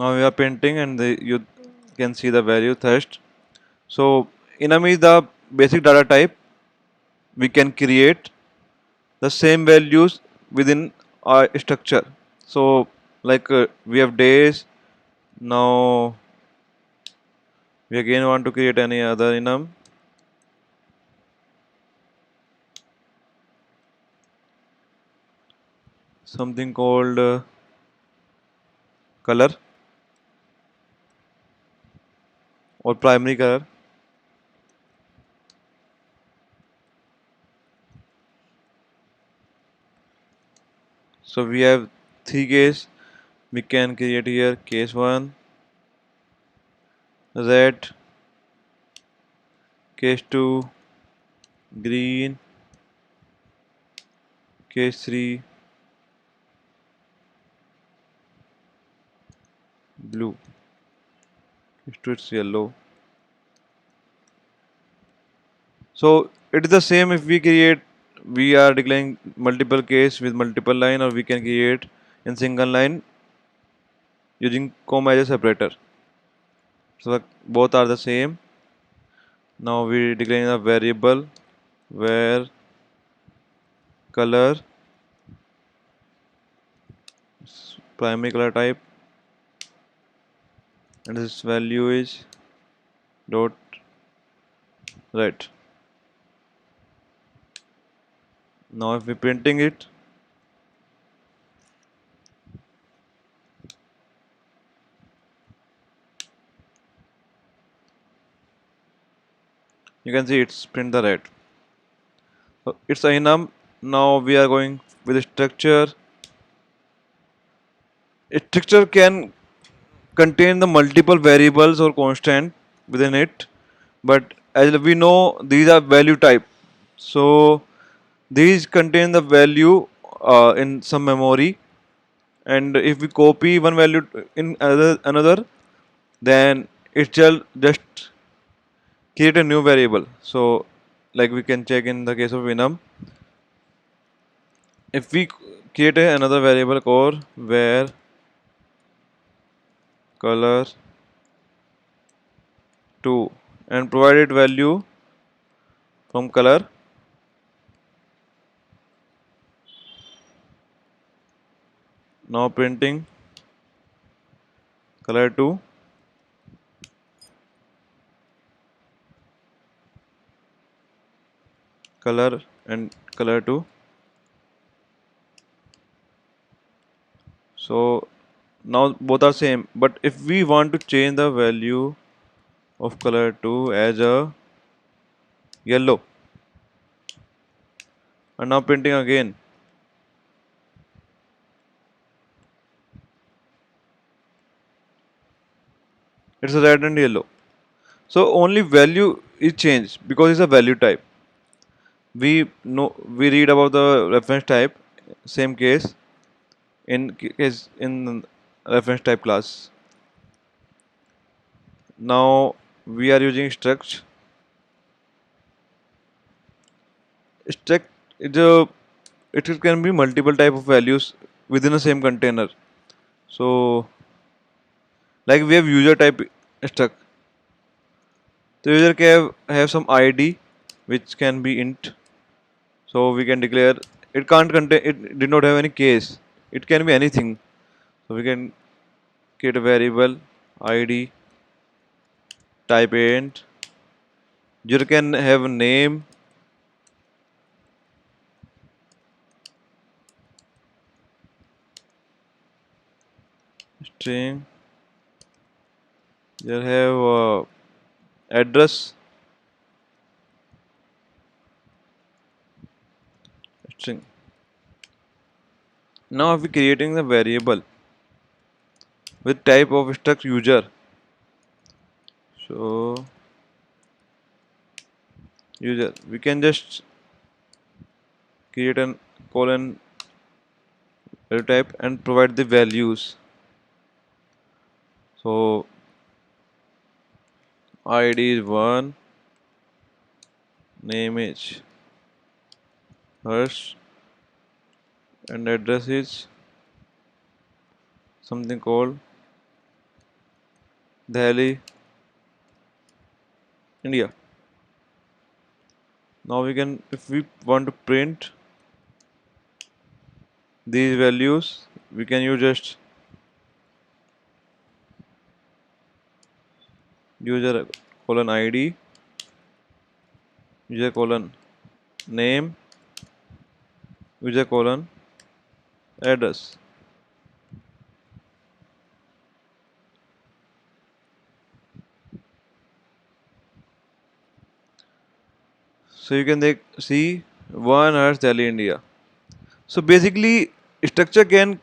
Now we are painting and you can see the value thirst. So enum is the basic data type. We can create the same values within our structure. So like we have days. Now we again want to create any other enum. Something called color or primary color. So we have three case. We can create here case 1, red, case 2, green, case 3, blue, case 2 it's yellow. So it is the same if we are declaring multiple case with multiple line, or we can create in single line using comma as a separator. So both are the same. Now we declaring a variable where color primary color type and this value is dot red. Now if we printing it, you can see it's print the red. So it's a enum. Now we are going with the structure. A structure can contain the multiple variables or constant within it, but as we know these are value type. So these contain the value in some memory, and if we copy one value in another, then it shall just create a new variable. So like we can check in the case of enum, if we create another variable core where color 2 and provided value from color, now printing color 2, color and color 2. So now both are same, but if we want to change the value of color 2 as a yellow, and now printing again, it's a red and yellow. So only value is changed because it's a value type. We know, we read about the reference type, same case in reference type class. Now we are using struct is a, it can be multiple type of values within the same container. So like we have user type struct. The user can have some ID which can be int. So we can declare it can't contain, it did not have any case. It can be anything. So we can create a variable ID type int. User can have a name, string. You have address, string. Now if we creating the variable with type of struct user. So user, we can just create an colon value type and provide the values. So ID is 1, name is Harsh, and address is something called Delhi, India. Now we can, if we want to print these values, we can use just user colon ID, user colon name, user colon address. So you can see one Earth Delhi, India. So basically, structure can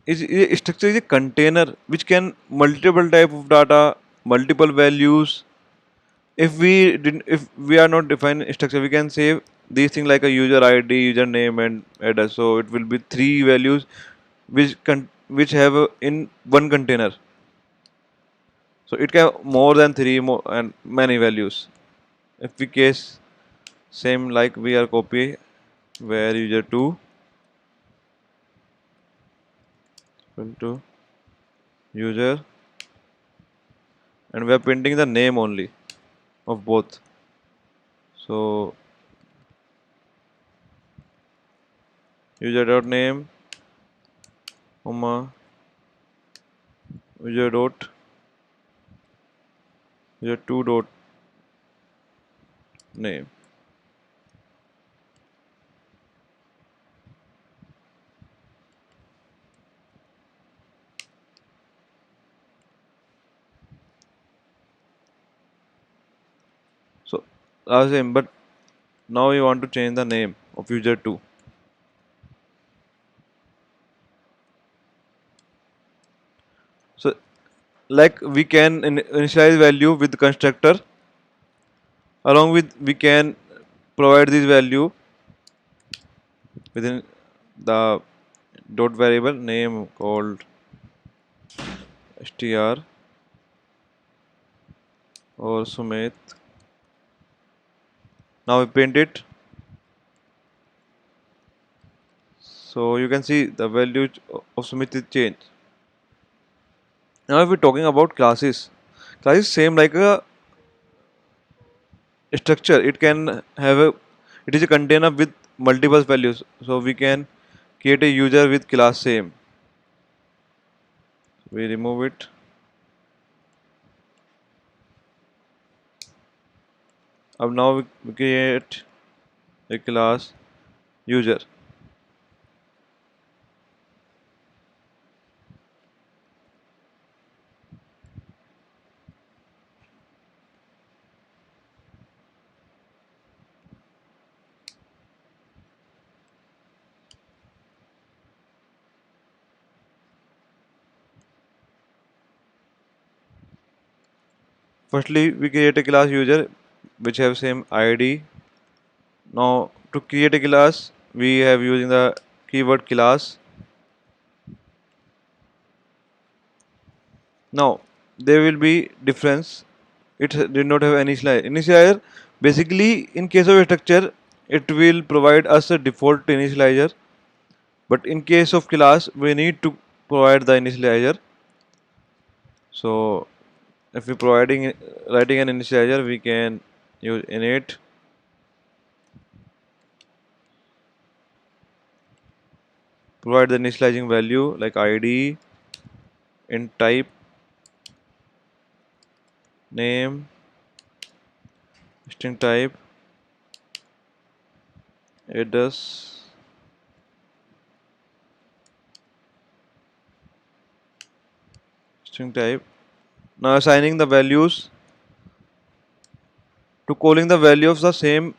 structure is a container which can multiple type of data, multiple values. If we are not defining structure, we can save these things like a user ID, username, and address. So it will be three values which have in one container. So it can more than three more and many values. If we case same like we are copy where user two equal to user and we are printing the name only of both. So user dot name comma user dot user two dot name. So I was saying, but now we want to change the name of user two. So like we can initialize value with constructor along with we can provide this value within the dot variable name called str or Sumit. Now we print it. So you can see the value of Sumit is changed. Now if we're talking about classes same like a structure. It can have a it is a container with multiple values. So we can create a user with class same. We remove it. Now we create a class user. Firstly, we create a class user which have same ID. Now to create a class, we have using the keyword class. Now there will be difference. It did not have any initializer. Initializer basically in case of a structure, it will provide us a default initializer. But in case of class, we need to provide the initializer. So if we providing writing an initializer, we can use init provide the initializing value like id in type name string type address string type. Now assigning the values to calling the value of the same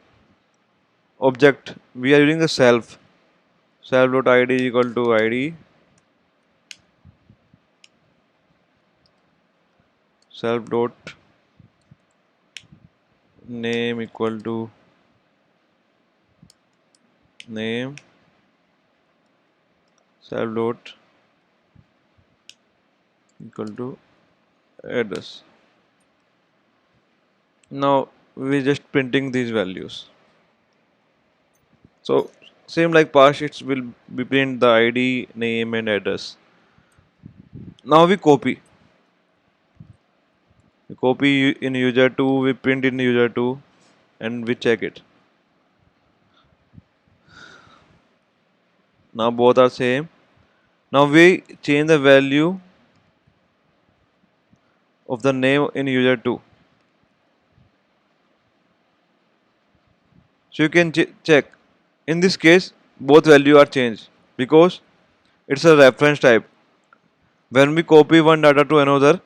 object. We are using the self.id is equal to id self dot name equal to name self dot equal to address. Now we're just printing these values. So same like past, it will be print the ID, name, and address. Now we copy. We copy in user 2, we print in user 2, and we check it. Now both are same. Now we change the value of the name in user 2. So you can check. In this case, both value are changed because it's a reference type. When we copy one data to another,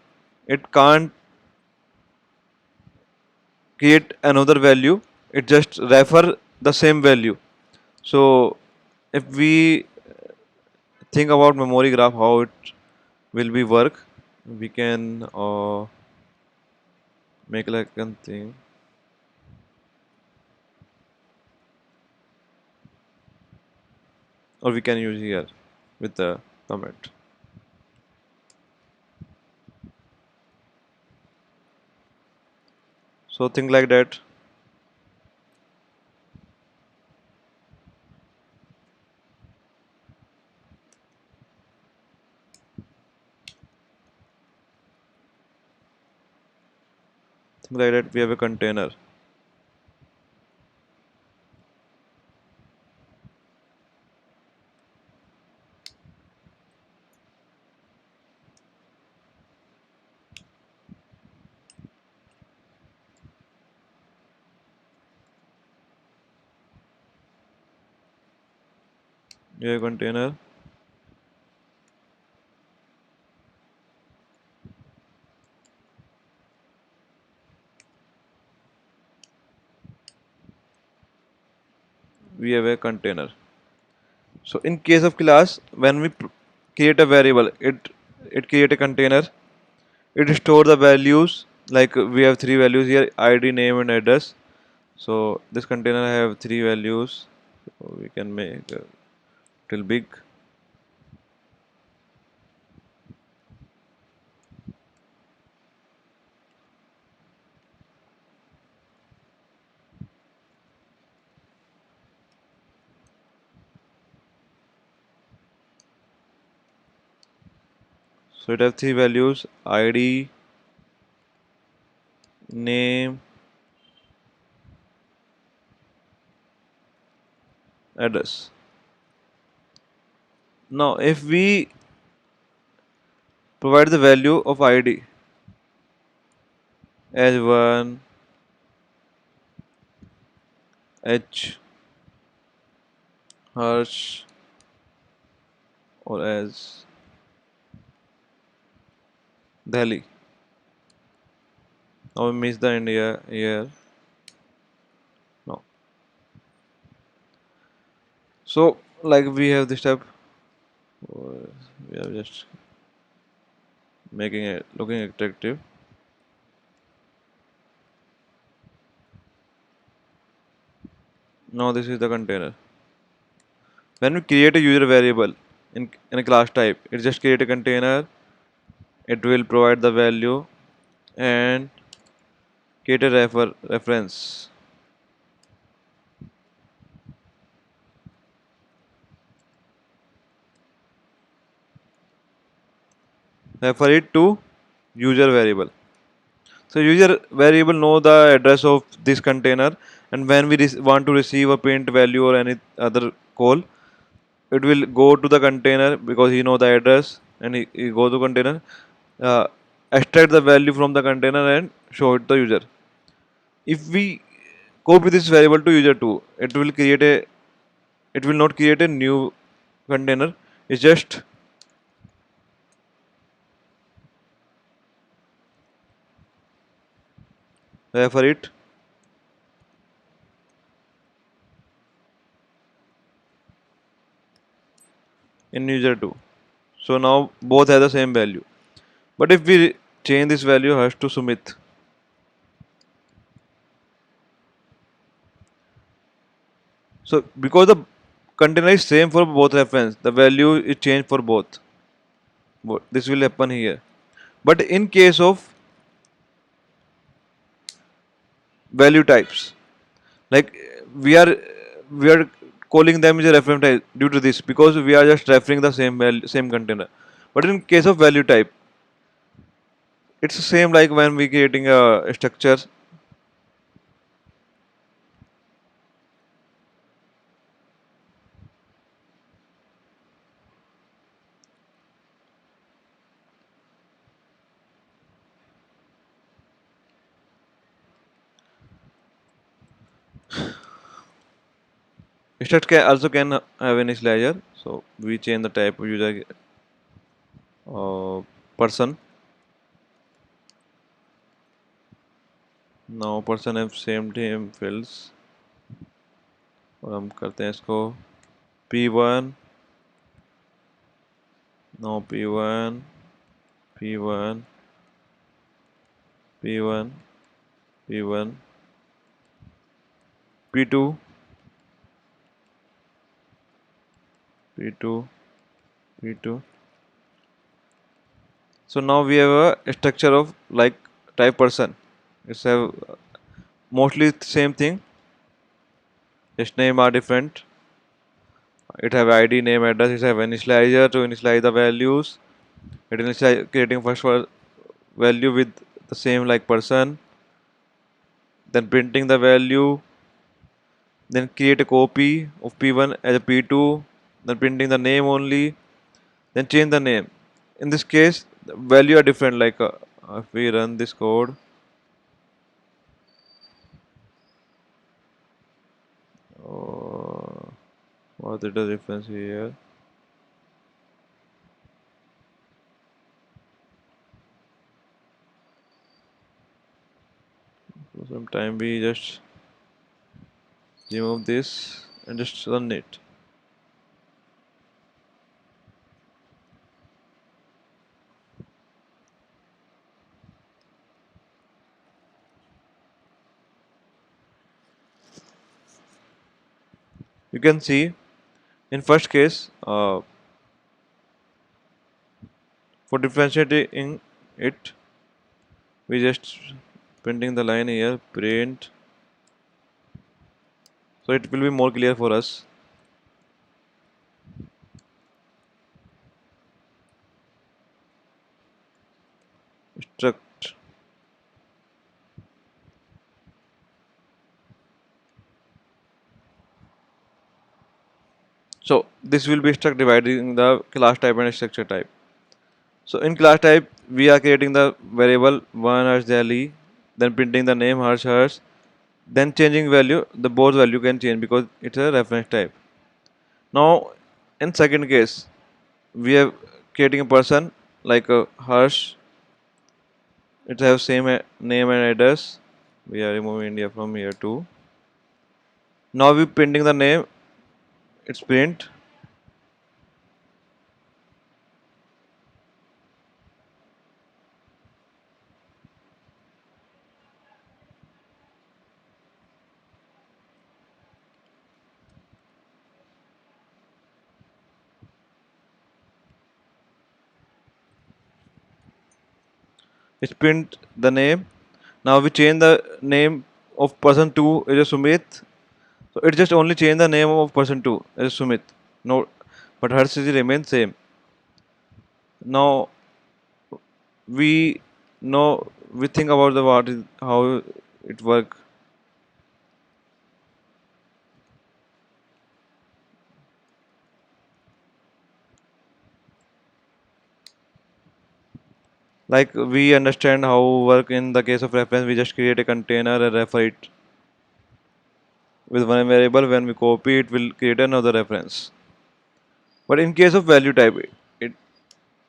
it can't create another value. It just refer the same value. So if we think about memory graph, how it will be work, we can make like a thing, or we can use here with the comment. So think like that. Think like that. We have a container. We have a container. We have a container. So in case of class, when we create a variable, it create a container. It store the values, like we have three values here: ID, name, and address. So this container have three values. So we can make till big. So it have three values: ID, name, address. Now if we provide the value of ID as 1, H, Harsh, or as Delhi. Now we miss the India here. No. So like we have this type. We are just making it looking attractive. Now this is the container. When we create a user variable in a class type, it just create a container. It will provide the value and create a reference. Refer it to user variable. So user variable know the address of this container, and when we want to receive a print value or any other call, it will go to the container because he know the address, and he go to container, uh, extract the value from the container and show it to the user. If we copy this variable to user 2, it will not create a new container. It's just refer it in user 2. So now both have the same value. But if we change this value Harsh to Sumit, so because the container is same for both reference, the value is changed for both. This will happen here. But in case of value types, like we are we are calling them as a reference type due to this because we are just referring the same value, same container. But in case of value type, It's the same like when we creating a structure. Struct can also can have initializer. So we change the type of user person. Now person have same name fields और हम करते हैं इसको P1 now P1 P1 P1 P1 P2 P2 P2. So now we have a structure of like type person. It's have mostly same thing. Its name are different. It have ID, name, address. It have initializer to initialize the values. It initialize creating first value with the same like person. Then printing the value. Then create a copy of P1 as a P2. Then printing the name only. Then change the name. In this case, the value are different. Like if we run this code, uh, what is the difference here? So sometime we just remove this and just run it. You can see in first case for differentiating it, we just printing the line here print, so it will be more clear for us. Struct. So this will be struct dividing the class type and structure type. So in class type, we are creating the variable one hash daily, then printing the name hash, then changing value. The both value can change because it's a reference type. Now in second case, we are creating a person like a hash. It has same name and address. We are removing India from here too. Now we printing the name. It's print. It's print the name. Now we change the name of person two is a Sumit. So it just only change the name of person two as Sumit. No, but her city remains same. Now we know we think about the what is how it work. Like we understand how work in the case of reference. We just create a container and refer it with one variable. When we copy it, will create another reference. But in case of value type, it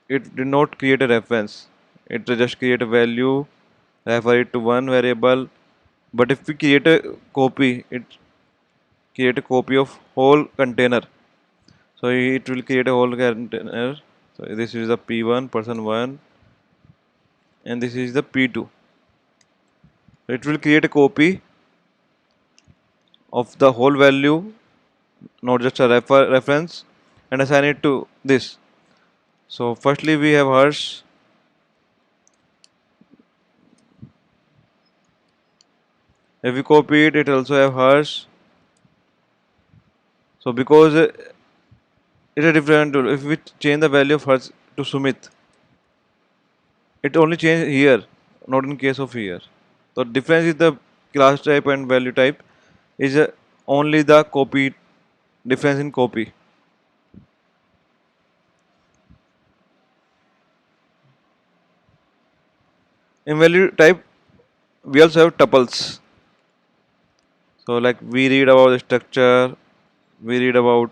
it did not create a reference. It just create a value, refer it to one variable. But if we create a copy, it create a copy of whole container. So it will create a whole container. So this is the P1 person one, and this is the P2. So it will create a copy of the whole value, not just a reference, and assign it to this. So firstly we have hers. If we copy it, it also have hers. So because it's a different tool. If we change the value of hers to Sumit, It only change here, not in case of here. The difference is the class type and value type is only the copy difference in copy. In value type, we also have tuples. So like we read about the structure, we read about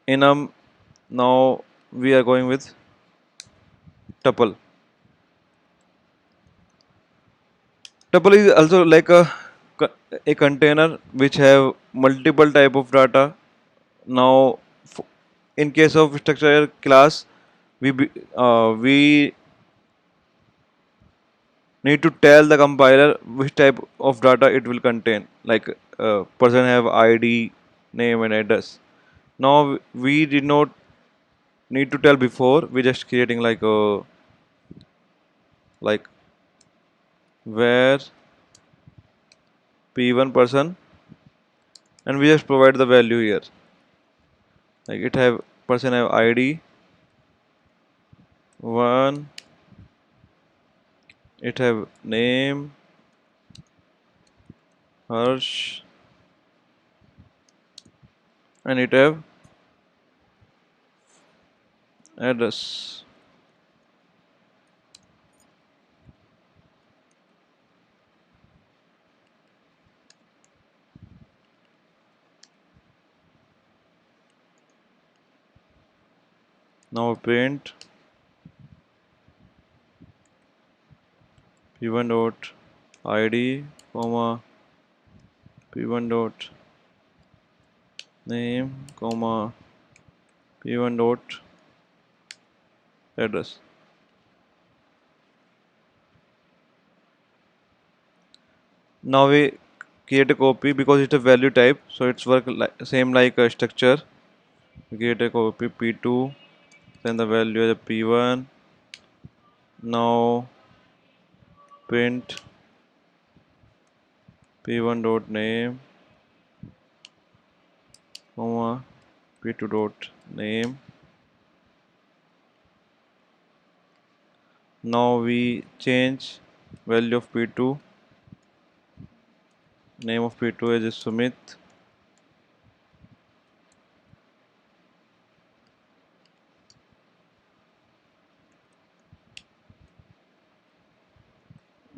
enum. Now we are going with tuple. Tuple is also like a container which have multiple type of data. Now, in case of structure class, we need to tell the compiler which type of data it will contain. Like person have ID, name, and address. Now we did not need to tell before. We just creating like where p1 person, and we just provide the value here. Like it have person have ID one, it have name Harsh, and it have address. Now print p1 dot id comma p1 dot name comma p1 dot address. Now we create a copy because it's a value type, so it's work same like a structure. We create a copy p2, then the value is a p1. Now print p1 dot name comma p2 dot name. Now we change value of p2. Name of p2 is Sumit.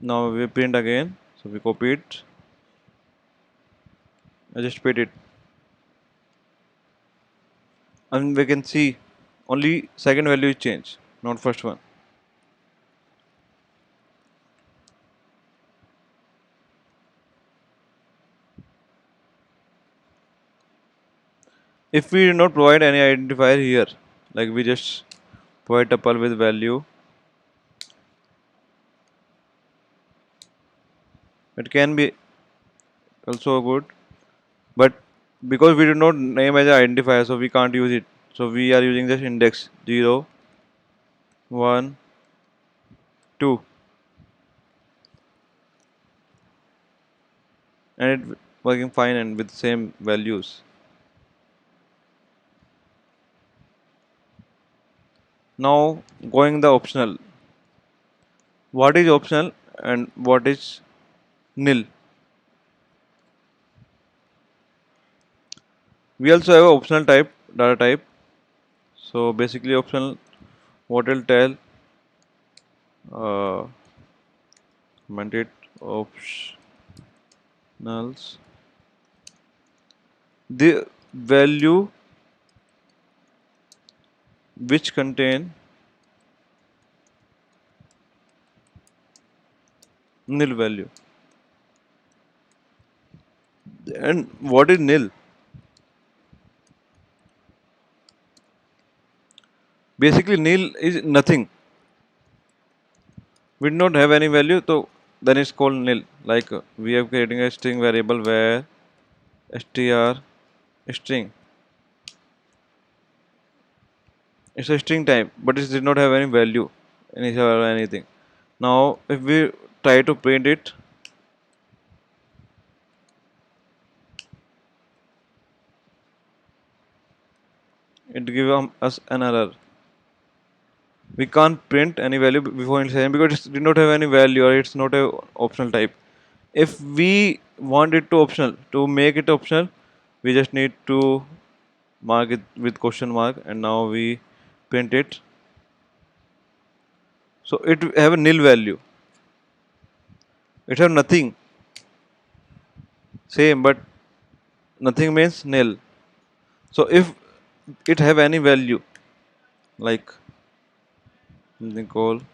Now we print again. So we copy it. I just paste it, and we can see only second value is changed, not first one. If we do not provide any identifier here, like we just provide tuple with value, it can be also good, but because we do not name as an identifier, so we can't use it. So we are using just index 0, 1, 2, and it working fine and with same values. Now going the optional. What is optional and what is nil? We also have a optional type, data type. So basically optional what will tell uh, comment it optionals the value which contain nil value. And what is nil? Basically nil is nothing. We do not have any value, so then it's called nil. Like we are creating a string variable where str string. It's a string type, but it did not have any value initial or anything. Now if we try to print it, it gives us an error. we can't print any value before initialization because it did not have any value or it's not a optional type. If we want it to optional, to make it optional, we just need to mark it with question mark, and now we print it. So it have a nil value, it have nothing, same, but nothing means nil. So if it have any value, like something called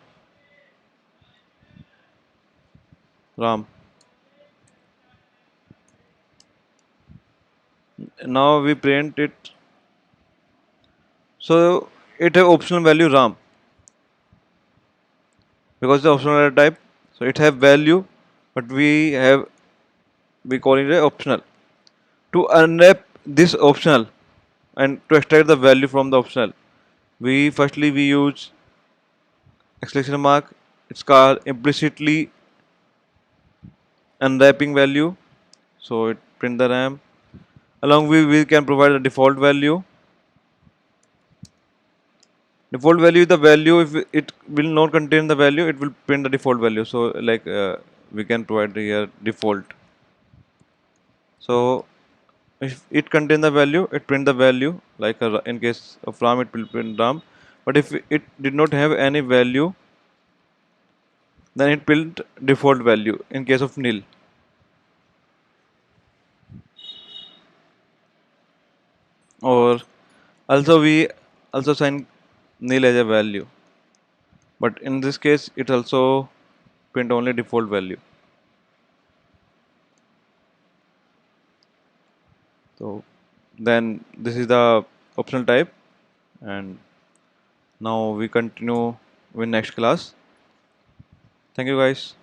ram, now we print it. So it have optional value ram because the optional data type. So it have value, but we call it a optional. To unwrap this optional and to extract the value from the optional, we use exclamation mark. It's called implicitly unwrapping value. So it print the RAM. Along with we can provide a default value. Default value is the value. If it will not contain the value, it will print the default value. So like we can provide here default. So if it contain the value, it print the value. Like in case of RAM, it will print RAM. But if it did not have any value, then it print default value in case of nil. Or also we also assign nil as a value. But in this case, it also print only default value. So then this is the optional type, and now we continue with next class. Thank you guys.